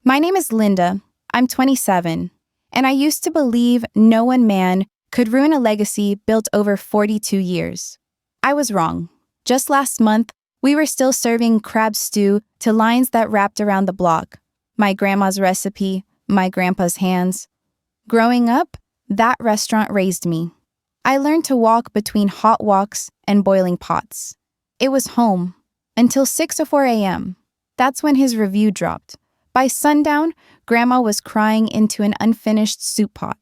My name is Linda. I'm 27, and I used to believe no one man could ruin a legacy built over 42 years. I was wrong. Just last month, we were still serving crab stew to lines that wrapped around the block. My grandma's recipe, my grandpa's hands. Growing up, that restaurant raised me. I learned to walk between hot woks and boiling pots. It was home until 6:04 a.m. That's when his review dropped. By sundown, Grandma was crying into an unfinished soup pot.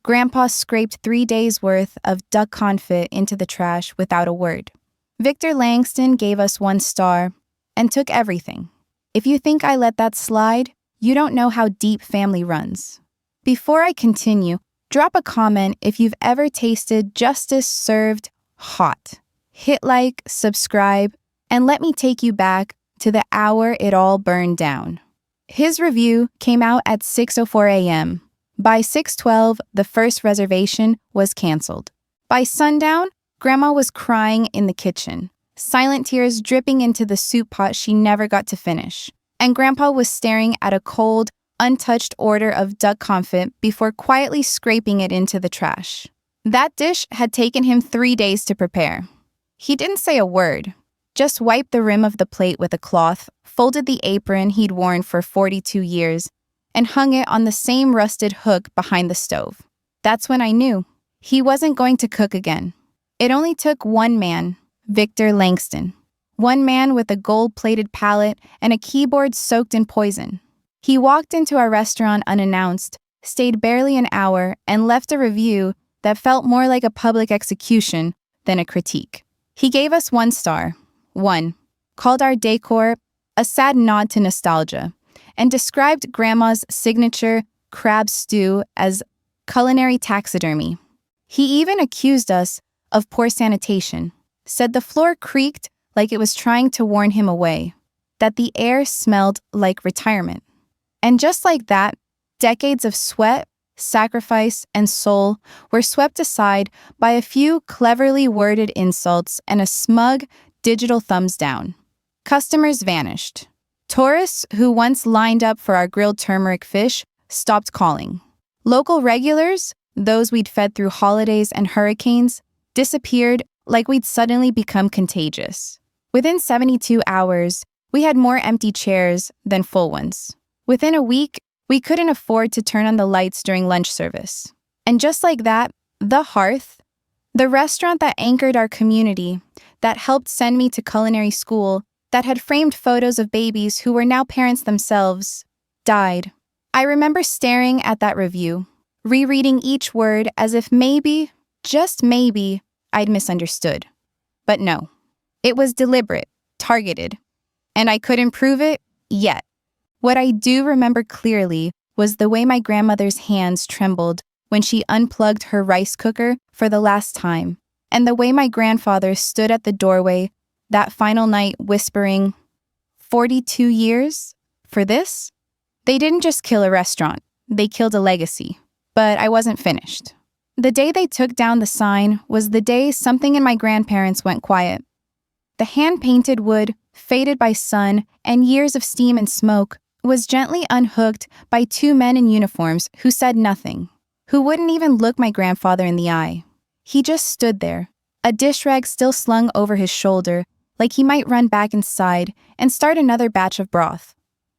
Grandpa scraped 3 days' worth of duck confit into the trash without a word. Victor Langston gave us 1 star and took everything. If you think I let that slide, you don't know how deep family runs. Before I continue, drop a comment if you've ever tasted justice served hot. Hit like, subscribe, and let me take you back to the hour it all burned down. His review came out at 6:04 a.m. By 6:12, the first reservation was canceled. By sundown, Grandma was crying in the kitchen, silent tears dripping into the soup pot she never got to finish. And Grandpa was staring at a cold, untouched order of duck confit before quietly scraping it into the trash. That dish had taken him 3 days to prepare. He didn't say a word, just wiped the rim of the plate with a cloth, folded the apron he'd worn for 42 years, and hung it on the same rusted hook behind the stove. That's when I knew he wasn't going to cook again. It only took one man, Victor Langston. One man with a gold-plated palate and a keyboard soaked in poison. He walked into our restaurant unannounced, stayed barely an hour, and left a review that felt more like a public execution than a critique. He gave us 1 star, called our decor a sad nod to nostalgia, and described Grandma's signature crab stew as culinary taxidermy. He even accused us of poor sanitation, said the floor creaked like it was trying to warn him away, that the air smelled like retirement. And just like that, decades of sweat, sacrifice, and soul were swept aside by a few cleverly worded insults and a smug digital thumbs down. Customers vanished. Tourists who once lined up for our grilled turmeric fish stopped calling. Local regulars, those we'd fed through holidays and hurricanes, disappeared like we'd suddenly become contagious. Within 72 hours, we had more empty chairs than full ones. Within a week, we couldn't afford to turn on the lights during lunch service. And just like that, the Hearth, the restaurant that anchored our community, that helped send me to culinary school, that had framed photos of babies who were now parents themselves, died. I remember staring at that review, rereading each word as if maybe, just maybe, I'd misunderstood. But no, it was deliberate, targeted, and I couldn't prove it yet. What I do remember clearly was the way my grandmother's hands trembled when she unplugged her rice cooker for the last time, and the way my grandfather stood at the doorway that final night whispering, 42 years? For this? They didn't just kill a restaurant, they killed a legacy. But I wasn't finished. The day they took down the sign was the day something in my grandparents went quiet. The hand-painted wood, faded by sun and years of steam and smoke, was gently unhooked by 2 men in uniforms who said nothing, who wouldn't even look my grandfather in the eye. He just stood there, a dish rag still slung over his shoulder, like he might run back inside and start another batch of broth.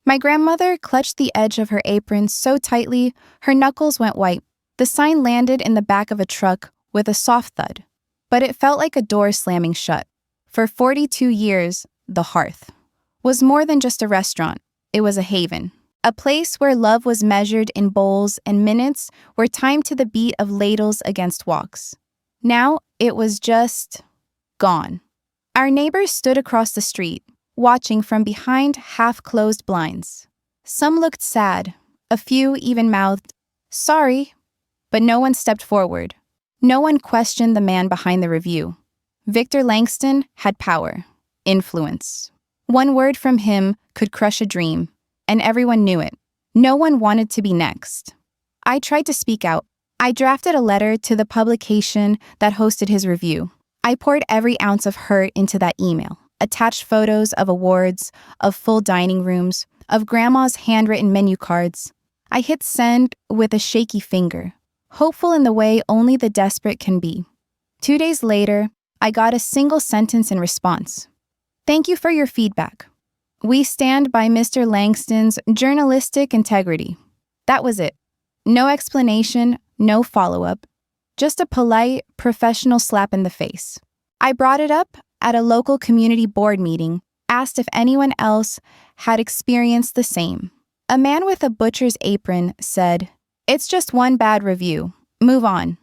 My grandmother clutched the edge of her apron so tightly, her knuckles went white. The sign landed in the back of a truck with a soft thud, but it felt like a door slamming shut. For 42 years, the Hearth was more than just a restaurant. It was a haven, a place where love was measured in bowls and minutes were timed to the beat of ladles against woks. Now, it was just gone. Our neighbors stood across the street, watching from behind half-closed blinds. Some looked sad, a few even mouthed, "Sorry," but no one stepped forward. No one questioned the man behind the review. Victor Langston had power, influence. One word from him could crush a dream, and everyone knew it. No one wanted to be next. I tried to speak out. I drafted a letter to the publication that hosted his review. I poured every ounce of hurt into that email, attached photos of awards, of full dining rooms, of Grandma's handwritten menu cards. I hit send with a shaky finger, hopeful in the way only the desperate can be. 2 days later, I got a single sentence in response. "Thank you for your feedback. We stand by Mr. Langston's journalistic integrity." That was it. No explanation, no follow-up. Just a polite, professional slap in the face. I brought it up at a local community board meeting, asked if anyone else had experienced the same. A man with a butcher's apron said, "It's just one bad review. Move on."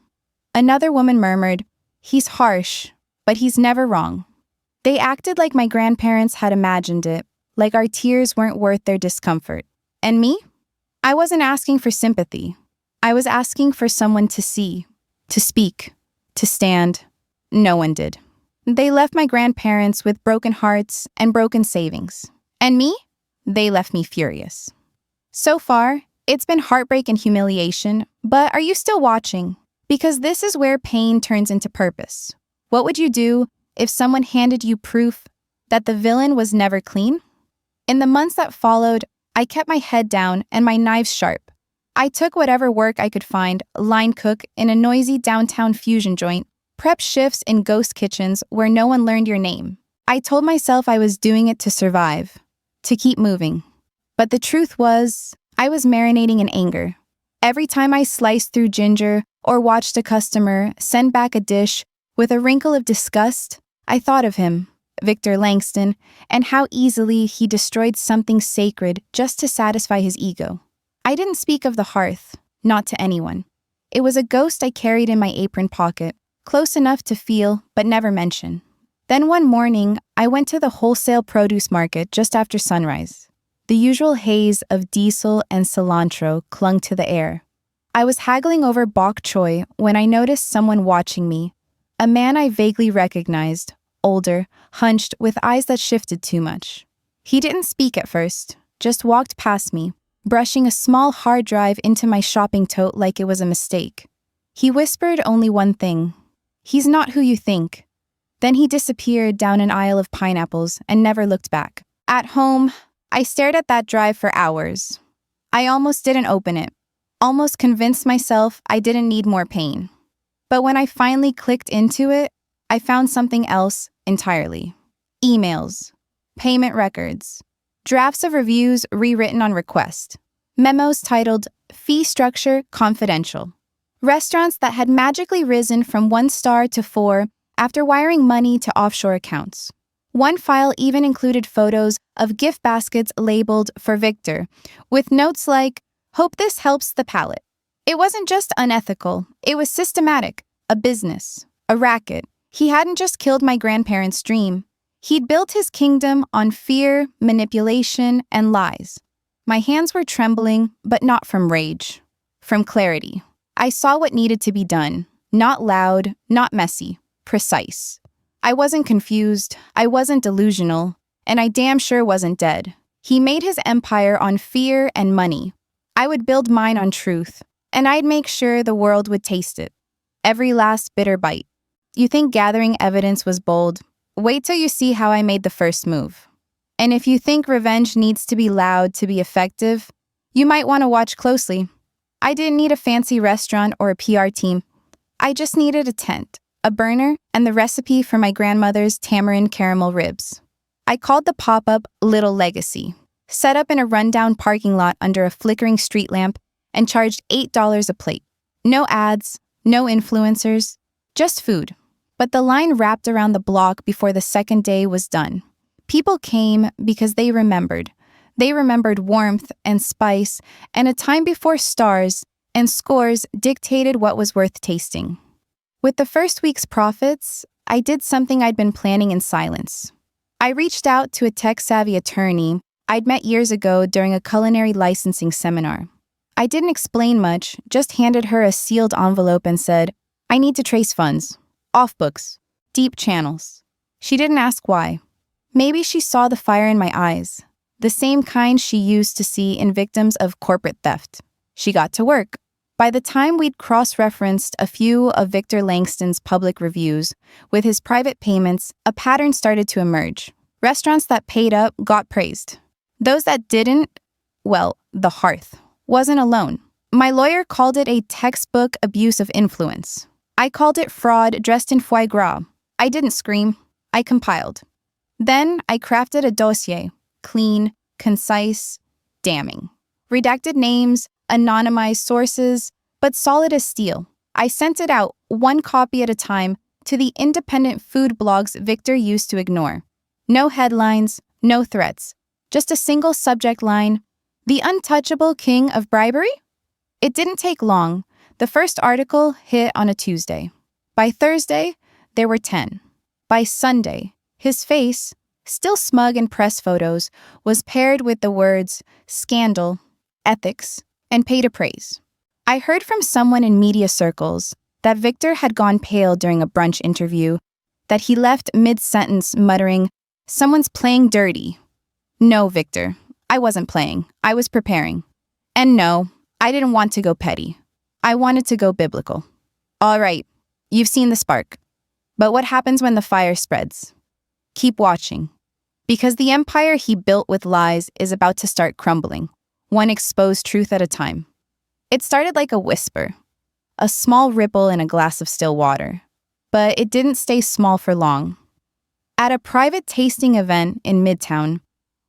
Another woman murmured, "He's harsh, but he's never wrong." They acted like my grandparents had imagined it, like our tears weren't worth their discomfort. And me? I wasn't asking for sympathy. I was asking for someone to see, to speak, to stand. No one did. They left my grandparents with broken hearts and broken savings. And me? They left me furious. So far, it's been heartbreak and humiliation, but are you still watching? Because this is where pain turns into purpose. What would you do if someone handed you proof that the villain was never clean? In the months that followed, I kept my head down and my knives sharp. I took whatever work I could find, line cook in a noisy downtown fusion joint, prep shifts in ghost kitchens where no one learned your name. I told myself I was doing it to survive, to keep moving. But the truth was, I was marinating in anger. Every time I sliced through ginger or watched a customer send back a dish with a wrinkle of disgust, I thought of him, Victor Langston, and how easily he destroyed something sacred just to satisfy his ego. I didn't speak of the hearth, not to anyone. It was a ghost I carried in my apron pocket, close enough to feel but never mention. Then one morning, I went to the wholesale produce market just after sunrise. The usual haze of diesel and cilantro clung to the air. I was haggling over bok choy when I noticed someone watching me, a man I vaguely recognized, older, hunched, with eyes that shifted too much. He didn't speak at first, just walked past me, brushing a small hard drive into my shopping tote like it was a mistake. He whispered only one thing: "He's not who you think." Then he disappeared down an aisle of pineapples and never looked back. At home, I stared at that drive for hours. I almost didn't open it, almost convinced myself I didn't need more pain. But when I finally clicked into it, I found something else entirely. Emails, payment records, drafts of reviews rewritten on request, memos titled "Fee Structure Confidential," restaurants that had magically risen from 1 star to 4 after wiring money to offshore accounts. One file even included photos of gift baskets labeled for Victor, with notes like, "Hope this helps the palate." It wasn't just unethical, it was systematic, a business, a racket. He hadn't just killed my grandparents' dream. He'd built his kingdom on fear, manipulation, and lies. My hands were trembling, but not from rage, from clarity. I saw what needed to be done. Not loud, not messy, precise. I wasn't confused, I wasn't delusional, and I damn sure wasn't dead. He made his empire on fear and money. I would build mine on truth, and I'd make sure the world would taste it. Every last bitter bite. You think gathering evidence was bold? Wait till you see how I made the first move. And if you think revenge needs to be loud to be effective, you might want to watch closely. I didn't need a fancy restaurant or a PR team. I just needed a tent, a burner, and the recipe for my grandmother's tamarind caramel ribs. I called the pop-up Little Legacy, set up in a rundown parking lot under a flickering street lamp, and charged $8 a plate. No ads, no influencers, just food. But the line wrapped around the block before the second day was done. People came because they remembered. They remembered warmth and spice and a time before stars and scores dictated what was worth tasting. With the first week's profits, I did something I'd been planning in silence. I reached out to a tech-savvy attorney I'd met years ago during a culinary licensing seminar. I didn't explain much, just handed her a sealed envelope and said, "I need to trace funds. Off books. Deep channels." She didn't ask why. Maybe she saw the fire in my eyes, the same kind she used to see in victims of corporate theft. She got to work. By the time we'd cross-referenced a few of Victor Langston's public reviews with his private payments, a pattern started to emerge. Restaurants that paid up got praised. Those that didn't well, the hearth, wasn't alone. My lawyer called it a textbook abuse of influence. I called it fraud dressed in foie gras. I didn't scream. I compiled. Then I crafted a dossier, clean, concise, damning. Redacted names, anonymized sources, but solid as steel. I sent it out, one copy at a time, to the independent food blogs Victor used to ignore. No headlines, no threats, just a single subject line, "The untouchable king of bribery?" It didn't take long. The first article hit on a Tuesday. By Thursday, there were 10. By Sunday, his face, still smug in press photos, was paired with the words scandal, ethics, and pay to praise. I heard from someone in media circles that Victor had gone pale during a brunch interview, that he left mid-sentence muttering, "Someone's playing dirty." No, Victor, I wasn't playing. I was preparing. And no, I didn't want to go petty. I wanted to go biblical. All right, you've seen the spark. But what happens when the fire spreads? Keep watching. Because the empire he built with lies is about to start crumbling, one exposed truth at a time. It started like a whisper, a small ripple in a glass of still water. But it didn't stay small for long. At a private tasting event in Midtown,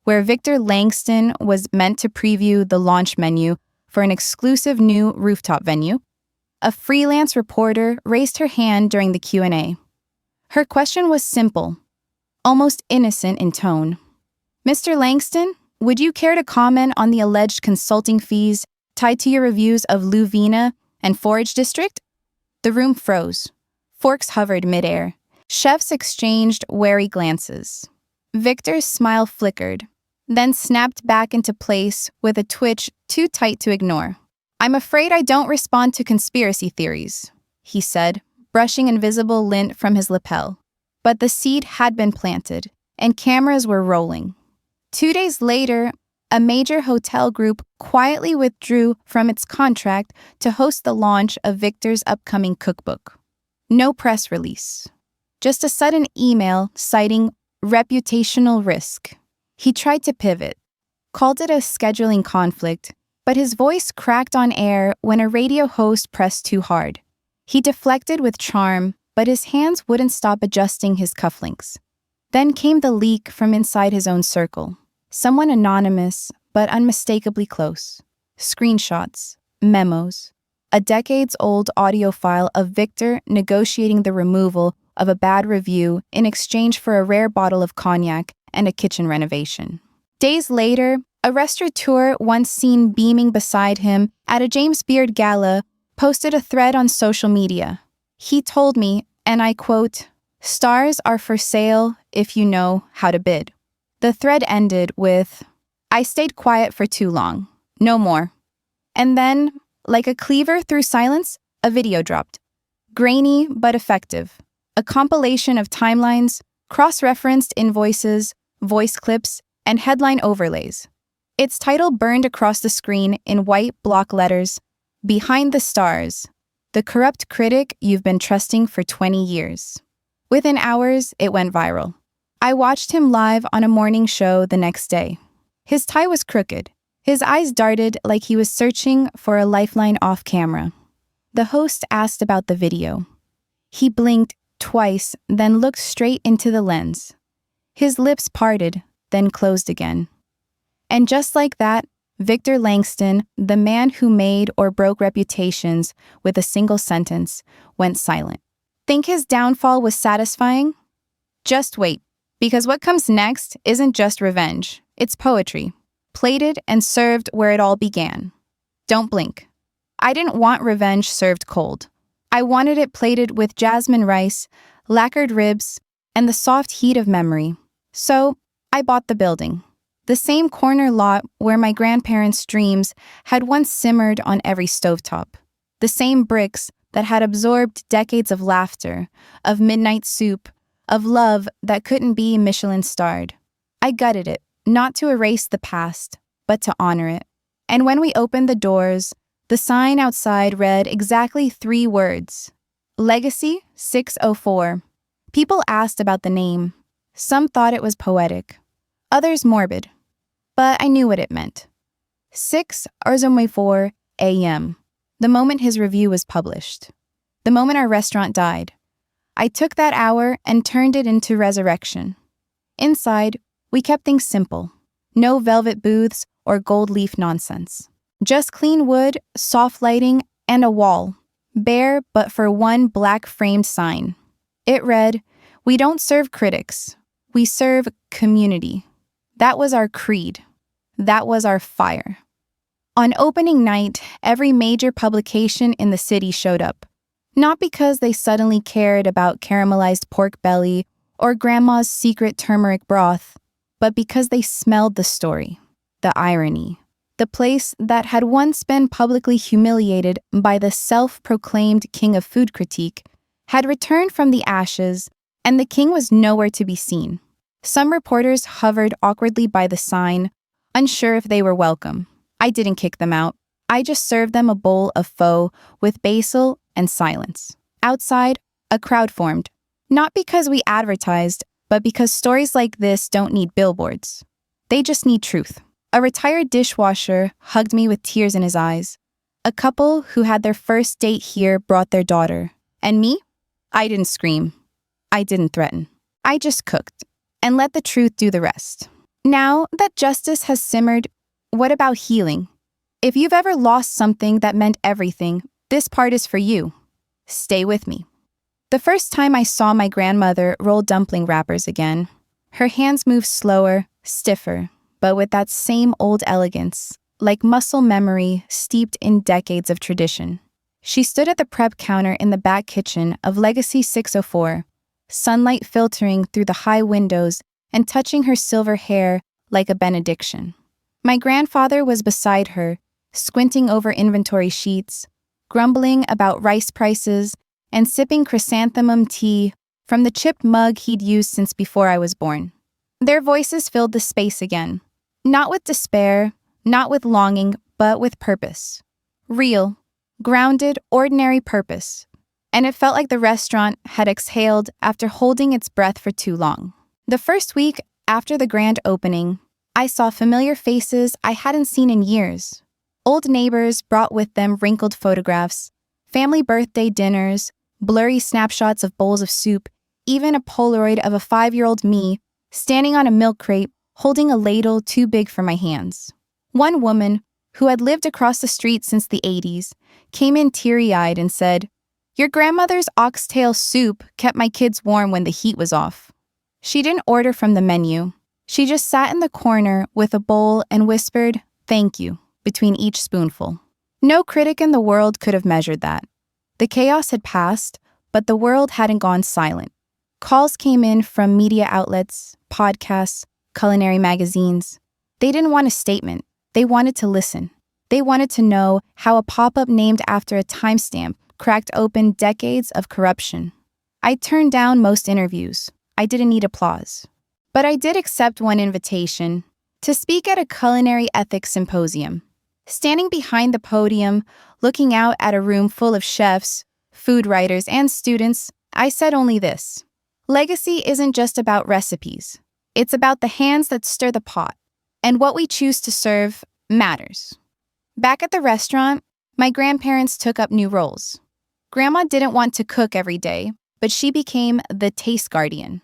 where Victor Langston was meant to preview the launch menu for an exclusive new rooftop venue, a freelance reporter raised her hand during the Q&A. Her question was simple, almost innocent in tone. "Mr. Langston, would you care to comment on the alleged consulting fees tied to your reviews of Louvina and Forage District?" The room froze. Forks hovered midair. Chefs exchanged wary glances. Victor's smile flickered, then snapped back into place with a twitch too tight to ignore. "I'm afraid I don't respond to conspiracy theories," he said, brushing invisible lint from his lapel. But the seed had been planted, and cameras were rolling. 2 days later, a major hotel group quietly withdrew from its contract to host the launch of Victor's upcoming cookbook. No press release. Just a sudden email citing reputational risk. He tried to pivot, called it a scheduling conflict, but his voice cracked on air when a radio host pressed too hard. He deflected with charm, but his hands wouldn't stop adjusting his cufflinks. Then came the leak from inside his own circle. Someone anonymous, but unmistakably close. Screenshots, memos, a decades-old audio file of Victor negotiating the removal of a bad review in exchange for a rare bottle of cognac and a kitchen renovation. Days later, a restaurateur once seen beaming beside him at a James Beard gala posted a thread on social media. He told me, and I quote, "Stars are for sale if you know how to bid." The thread ended with, "I stayed quiet for too long. No more." And then, like a cleaver through silence, a video dropped. Grainy but effective. A compilation of timelines, cross-referenced invoices, voice clips, and headline overlays. Its title burned across the screen in white block letters, "Behind the Stars, the corrupt critic you've been trusting for 20 years. Within hours, it went viral. I watched him live on a morning show the next day. His tie was crooked. His eyes darted like he was searching for a lifeline off camera. The host asked about the video. He blinked twice, then looked straight into the lens. His lips parted, then closed again. And just like that, Victor Langston, the man who made or broke reputations with a single sentence, went silent. Think his downfall was satisfying? Just wait, because what comes next isn't just revenge, it's poetry, plated and served where it all began. Don't blink. I didn't want revenge served cold. I wanted it plated with jasmine rice, lacquered ribs, and the soft heat of memory. So I bought the building. The same corner lot where my grandparents' dreams had once simmered on every stovetop. The same bricks that had absorbed decades of laughter, of midnight soup, of love that couldn't be Michelin-starred. I gutted it, not to erase the past, but to honor it. And when we opened the doors, the sign outside read exactly 3 words. Legacy 604. People asked about the name. Some thought it was poetic, others morbid. But I knew what it meant. 6:04 a.m., the moment his review was published. The moment our restaurant died. I took that hour and turned it into resurrection. Inside, we kept things simple. No velvet booths or gold leaf nonsense. Just clean wood, soft lighting, and a wall, bare but for one black-framed sign. It read, "We don't serve critics. We serve community." That was our creed. That was our fire. On opening night, every major publication in the city showed up. Not because they suddenly cared about caramelized pork belly or grandma's secret turmeric broth, but because they smelled the story, the irony. The place that had once been publicly humiliated by the self-proclaimed king of food critique had returned from the ashes, and the king was nowhere to be seen. Some reporters hovered awkwardly by the sign, unsure if they were welcome. I didn't kick them out. I just served them a bowl of pho with basil and silence. Outside, a crowd formed. Not because we advertised, but because stories like this don't need billboards. They just need truth. A retired dishwasher hugged me with tears in his eyes. A couple who had their first date here brought their daughter. And me? I didn't scream. I didn't threaten. I just cooked and let the truth do the rest. Now that justice has simmered, what about healing? If you've ever lost something that meant everything, this part is for you. Stay with me. The first time I saw my grandmother roll dumpling wrappers again, her hands moved slower, stiffer, but with that same old elegance, like muscle memory steeped in decades of tradition. She stood at the prep counter in the back kitchen of Legacy 604, sunlight filtering through the high windows and touching her silver hair like a benediction. My grandfather was beside her, squinting over inventory sheets, grumbling about rice prices, and sipping chrysanthemum tea from the chipped mug he'd used since before I was born. Their voices filled the space again. Not with despair, not with longing, but with purpose. Real, grounded, ordinary purpose. And it felt like the restaurant had exhaled after holding its breath for too long. The first week after the grand opening, I saw familiar faces I hadn't seen in years. Old neighbors brought with them wrinkled photographs, family birthday dinners, blurry snapshots of bowls of soup, even a Polaroid of a 5-year-old me standing on a milk crate holding a ladle too big for my hands. One woman, who had lived across the street since the 80s, came in teary-eyed and said, "Your grandmother's oxtail soup kept my kids warm when the heat was off." She didn't order from the menu. She just sat in the corner with a bowl and whispered, "Thank you," between each spoonful. No critic in the world could have measured that. The chaos had passed, but the world hadn't gone silent. Calls came in from media outlets, podcasts, culinary magazines. They didn't want a statement. They wanted to listen. They wanted to know how a pop-up named after a timestamp cracked open decades of corruption. I turned down most interviews. I didn't need applause. But I did accept one invitation to speak at a culinary ethics symposium. Standing behind the podium, looking out at a room full of chefs, food writers, and students, I said only this: legacy isn't just about recipes. It's about the hands that stir the pot, and what we choose to serve matters. Back at the restaurant, my grandparents took up new roles. Grandma didn't want to cook every day, but she became the taste guardian.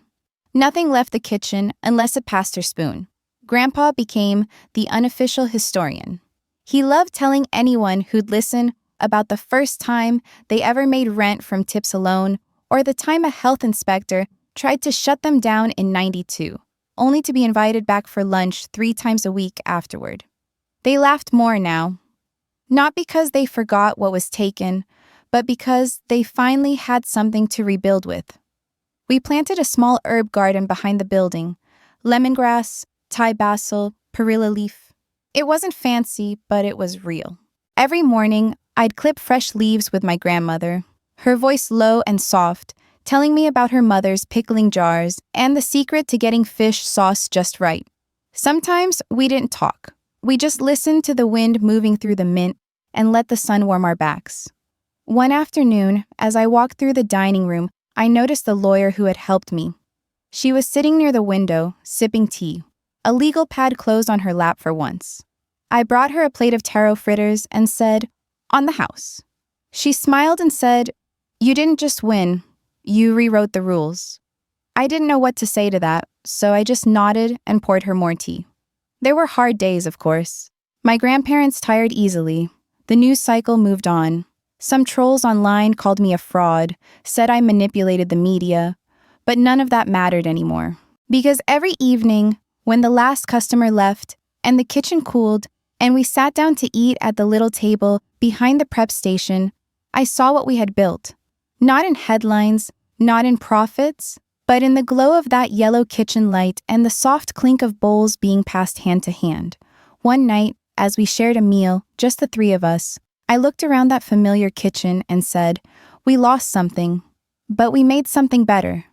Nothing left the kitchen unless it passed her spoon. Grandpa became the unofficial historian. He loved telling anyone who'd listen about the first time they ever made rent from tips alone, or the time a health inspector tried to shut them down in '92, only to be invited back for lunch 3 times a week afterward. They laughed more now. Not because they forgot what was taken, but because they finally had something to rebuild with. We planted a small herb garden behind the building, lemongrass, Thai basil, perilla leaf. It wasn't fancy, but it was real. Every morning, I'd clip fresh leaves with my grandmother, her voice low and soft, telling me about her mother's pickling jars and the secret to getting fish sauce just right. Sometimes we didn't talk. We just listened to the wind moving through the mint and let the sun warm our backs. One afternoon, as I walked through the dining room, I noticed the lawyer who had helped me. She was sitting near the window, sipping tea, a legal pad closed on her lap for once. I brought her a plate of taro fritters and said, "On the house." She smiled and said, "You didn't just win, you rewrote the rules." I didn't know what to say to that, so I just nodded and poured her more tea. There were hard days, of course. My grandparents tired easily. The news cycle moved on. Some trolls online called me a fraud, said I manipulated the media, but none of that mattered anymore. Because every evening, when the last customer left and the kitchen cooled and we sat down to eat at the little table behind the prep station, I saw what we had built. Not in headlines, not in profits, but in the glow of that yellow kitchen light and the soft clink of bowls being passed hand to hand. One night, as we shared a meal, just the three of us, I looked around that familiar kitchen and said, "We lost something, but we made something better."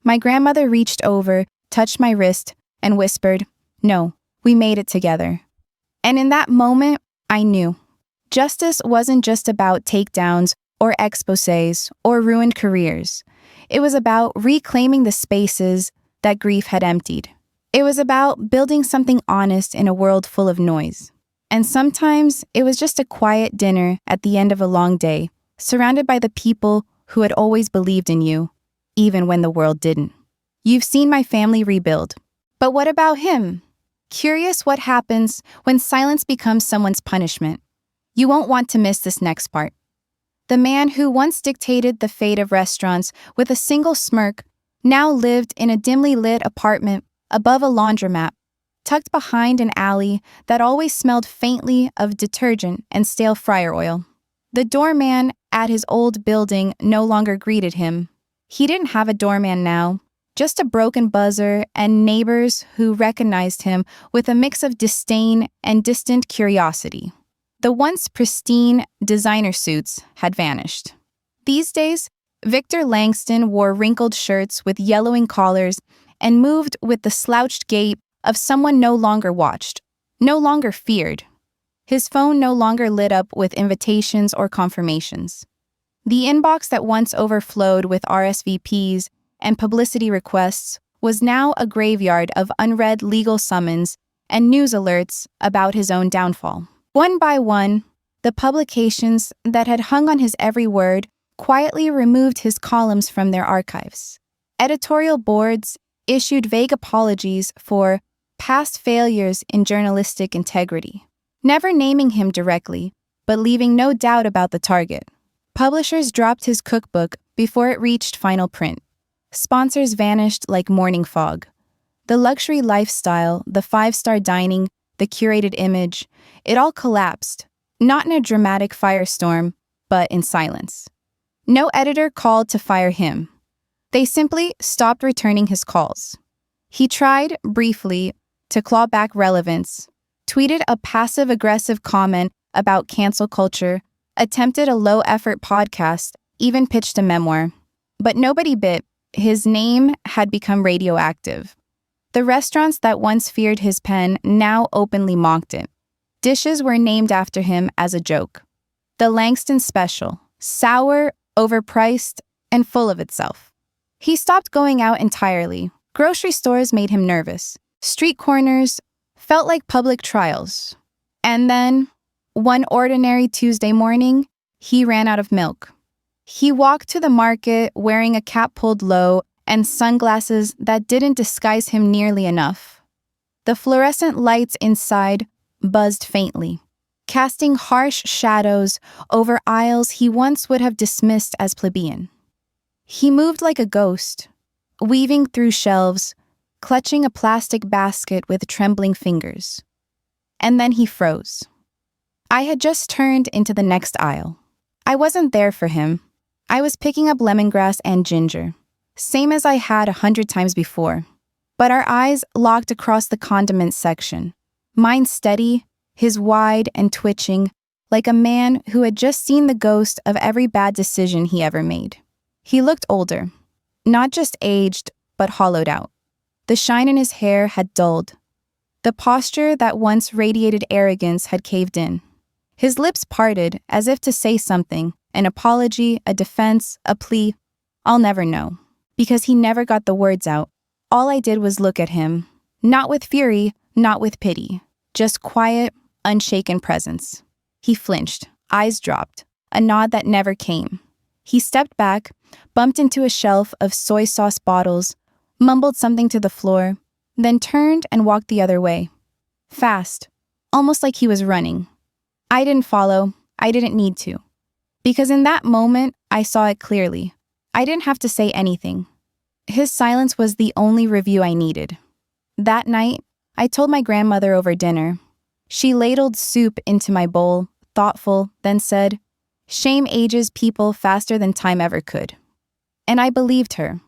My grandmother reached over, touched my wrist, and whispered, "No, we made it together." And in that moment, I knew. Justice wasn't just about takedowns or exposés or ruined careers. It was about reclaiming the spaces that grief had emptied. It was about building something honest in a world full of noise. And sometimes it was just a quiet dinner at the end of a long day, surrounded by the people who had always believed in you, even when the world didn't. You've seen my family rebuild. But what about him? Curious what happens when silence becomes someone's punishment. You won't want to miss this next part. The man who once dictated the fate of restaurants with a single smirk now lived in a dimly lit apartment above a laundromat, tucked behind an alley that always smelled faintly of detergent and stale fryer oil. The doorman at his old building no longer greeted him. He didn't have a doorman now, just a broken buzzer and neighbors who recognized him with a mix of disdain and distant curiosity. The once pristine designer suits had vanished. These days, Victor Langston wore wrinkled shirts with yellowing collars and moved with the slouched gait of someone no longer watched, no longer feared. His phone no longer lit up with invitations or confirmations. The inbox that once overflowed with RSVPs and publicity requests was now a graveyard of unread legal summons and news alerts about his own downfall. One by one, the publications that had hung on his every word quietly removed his columns from their archives. Editorial boards issued vague apologies for past failures in journalistic integrity, never naming him directly, but leaving no doubt about the target. Publishers dropped his cookbook before it reached final print. Sponsors vanished like morning fog. The luxury lifestyle, the five-star dining, the curated image, it all collapsed, not in a dramatic firestorm, but in silence. No editor called to fire him. They simply stopped returning his calls. He tried, briefly, to claw back relevance, tweeted a passive-aggressive comment about cancel culture, attempted a low-effort podcast, even pitched a memoir. But nobody bit. His name had become radioactive. The restaurants that once feared his pen now openly mocked it. Dishes were named after him as a joke. The Langston Special, sour, overpriced, and full of itself. He stopped going out entirely. Grocery stores made him nervous. Street corners felt like public trials. And then, one ordinary Tuesday morning, he ran out of milk. He walked to the market wearing a cap pulled low and sunglasses that didn't disguise him nearly enough. The fluorescent lights inside buzzed faintly, casting harsh shadows over aisles he once would have dismissed as plebeian. He moved like a ghost, weaving through shelves, clutching a plastic basket with trembling fingers. And then he froze. I had just turned into the next aisle. I wasn't there for him. I was picking up lemongrass and ginger, same as I had 100 times before. But our eyes locked across the condiments section, mine steady, his wide and twitching, like a man who had just seen the ghost of every bad decision he ever made. He looked older, not just aged, but hollowed out. The shine in his hair had dulled. The posture that once radiated arrogance had caved in. His lips parted as if to say something, an apology, a defense, a plea. I'll never know, because he never got the words out. All I did was look at him, not with fury, not with pity, just quiet, unshaken presence. He flinched, eyes dropped, a nod that never came. He stepped back, bumped into a shelf of soy sauce bottles, mumbled something to the floor, then turned and walked the other way. Fast, almost like he was running. I didn't follow. I didn't need to. Because in that moment, I saw it clearly. I didn't have to say anything. His silence was the only review I needed. That night, I told my grandmother over dinner. She ladled soup into my bowl, thoughtful, then said, "Shame ages people faster than time ever could." And I believed her.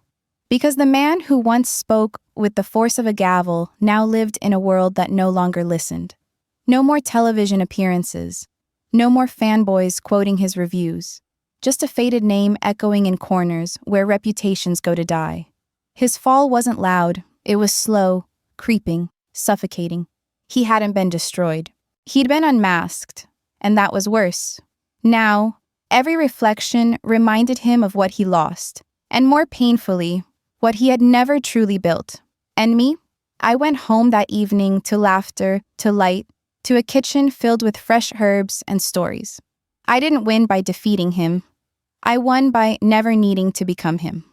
Because the man who once spoke with the force of a gavel now lived in a world that no longer listened. No more television appearances. No more fanboys quoting his reviews. Just a faded name echoing in corners where reputations go to die. His fall wasn't loud. It was slow, creeping, suffocating. He hadn't been destroyed. He'd been unmasked, and that was worse. Now, every reflection reminded him of what he lost, and more painfully, what he had never truly built. And me? I went home that evening to laughter, to light, to a kitchen filled with fresh herbs and stories. I didn't win by defeating him. I won by never needing to become him.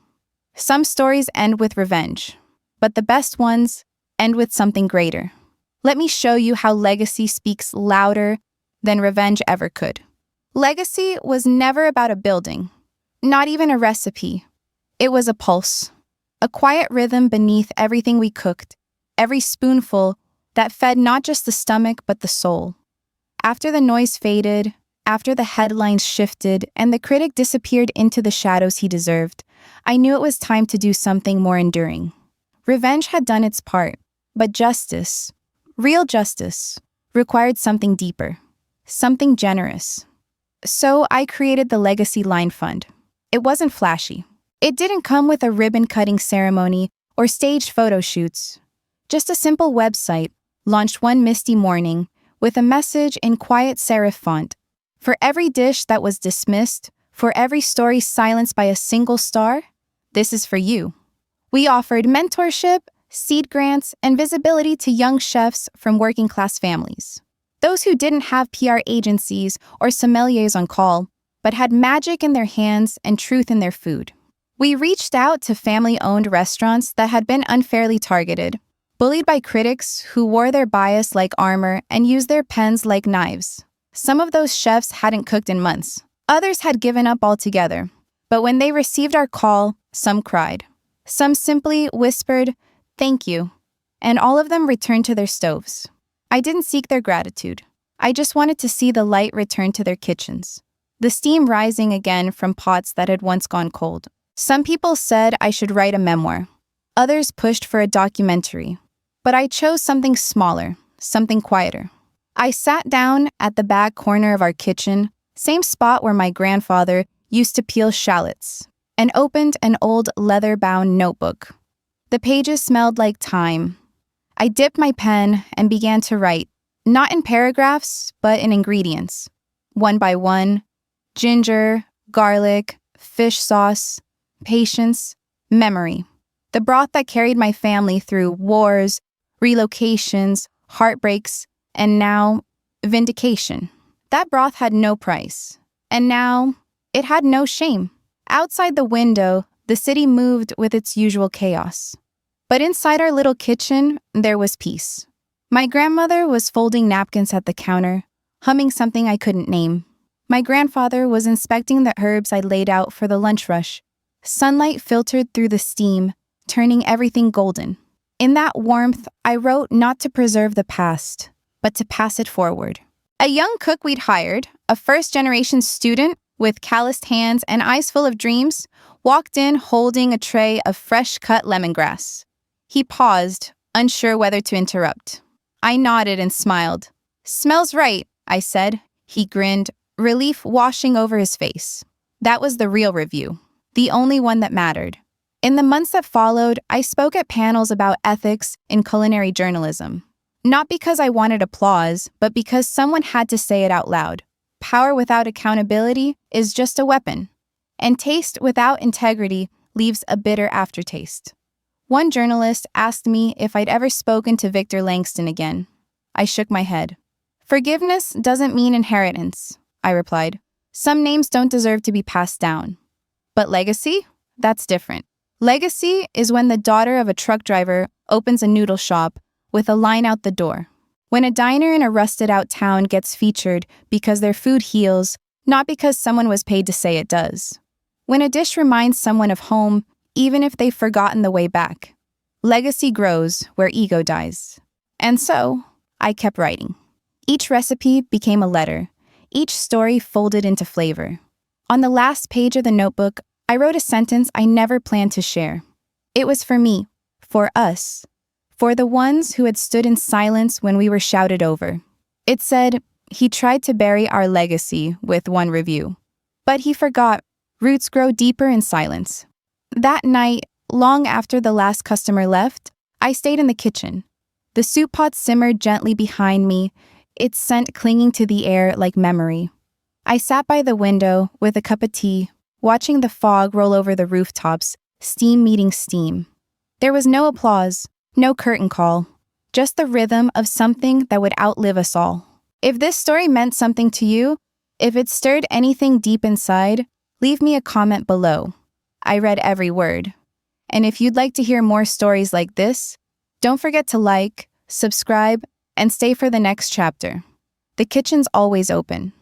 Some stories end with revenge, but the best ones end with something greater. Let me show you how legacy speaks louder than revenge ever could. Legacy was never about a building, not even a recipe. It was a pulse, a quiet rhythm beneath everything we cooked, every spoonful that fed not just the stomach but the soul. After the noise faded, after the headlines shifted and the critic disappeared into the shadows he deserved, I knew it was time to do something more enduring. Revenge had done its part, but justice, real justice, required something deeper, something generous. So I created the Legacy Line Fund. It wasn't flashy. It didn't come with a ribbon-cutting ceremony or staged photo shoots. Just a simple website, launched one misty morning, with a message in quiet serif font. For every dish that was dismissed, for every story silenced by a single star, this is for you. We offered mentorship, seed grants, and visibility to young chefs from working-class families. Those who didn't have PR agencies or sommeliers on call, but had magic in their hands and truth in their food. We reached out to family-owned restaurants that had been unfairly targeted, bullied by critics who wore their bias like armor and used their pens like knives. Some of those chefs hadn't cooked in months. Others had given up altogether. But when they received our call, some cried. Some simply whispered, "Thank you," and all of them returned to their stoves. I didn't seek their gratitude. I just wanted to see the light return to their kitchens, the steam rising again from pots that had once gone cold. Some people said I should write a memoir. Others pushed for a documentary. But I chose something smaller, something quieter. I sat down at the back corner of our kitchen, same spot where my grandfather used to peel shallots, and opened an old leather-bound notebook. The pages smelled like thyme. I dipped my pen and began to write, not in paragraphs, but in ingredients. One by one, ginger, garlic, fish sauce, patience, memory. The broth that carried my family through wars, relocations, heartbreaks, and now, vindication. That broth had no price. And now, it had no shame. Outside the window, the city moved with its usual chaos. But inside our little kitchen, there was peace. My grandmother was folding napkins at the counter, humming something I couldn't name. My grandfather was inspecting the herbs I'd laid out for the lunch rush. Sunlight filtered through the steam, turning everything golden. In that warmth, I wrote not to preserve the past, but to pass it forward. A young cook we'd hired, a first-generation student with calloused hands and eyes full of dreams, walked in holding a tray of fresh-cut lemongrass. He paused, unsure whether to interrupt. I nodded and smiled. "Smells right," I said. He grinned, relief washing over his face. That was the real review, the only one that mattered. In the months that followed, I spoke at panels about ethics in culinary journalism. Not because I wanted applause, but because someone had to say it out loud. Power without accountability is just a weapon, and taste without integrity leaves a bitter aftertaste. One journalist asked me if I'd ever spoken to Victor Langston again. I shook my head. Forgiveness doesn't mean inheritance, I replied. Some names don't deserve to be passed down. But legacy? That's different. Legacy is when the daughter of a truck driver opens a noodle shop with a line out the door. When a diner in a rusted-out town gets featured because their food heals, not because someone was paid to say it does. When a dish reminds someone of home, even if they've forgotten the way back. Legacy grows where ego dies. And so, I kept writing. Each recipe became a letter. Each story folded into flavor. On the last page of the notebook, I wrote a sentence I never planned to share. It was for me, for us, for the ones who had stood in silence when we were shouted over. It said, he tried to bury our legacy with one review. But he forgot, roots grow deeper in silence. That night, long after the last customer left, I stayed in the kitchen. The soup pot simmered gently behind me, its scent clinging to the air like memory. I sat by the window with a cup of tea, watching the fog roll over the rooftops, steam meeting steam. There was no applause, no curtain call, just the rhythm of something that would outlive us all. If this story meant something to you, if it stirred anything deep inside, leave me a comment below. I read every word. And if you'd like to hear more stories like this, don't forget to like, subscribe, and stay for the next chapter. The kitchen's always open.